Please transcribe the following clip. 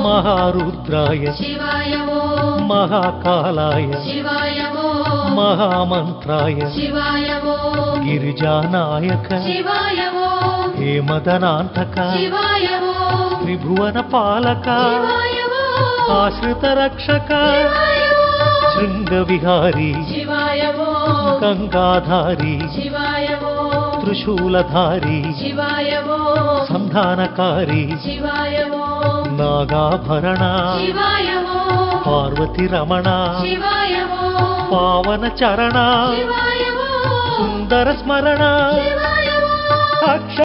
महारुद्राय शिवाय वो महाकालाय शिवाय वो महामंत्राय शिवाय वो गिरिजानायक शिवाय वो हेमदनांतक शिवाय वो त्रिभुवन पालक शिवाय वो आश्रित रक्षक शिवाय वो शृंगविहारी शिवाय वो गंगाधारी शिवाय वो त्रिशूलधारी शिवाय वो संधानकारी शिवाय वो नागाभरण शिवाय वो पार्वती रमण शिवाय वो पावन चरण शिवाय वो सुंदर स्मरण शिवाय वो अक्ष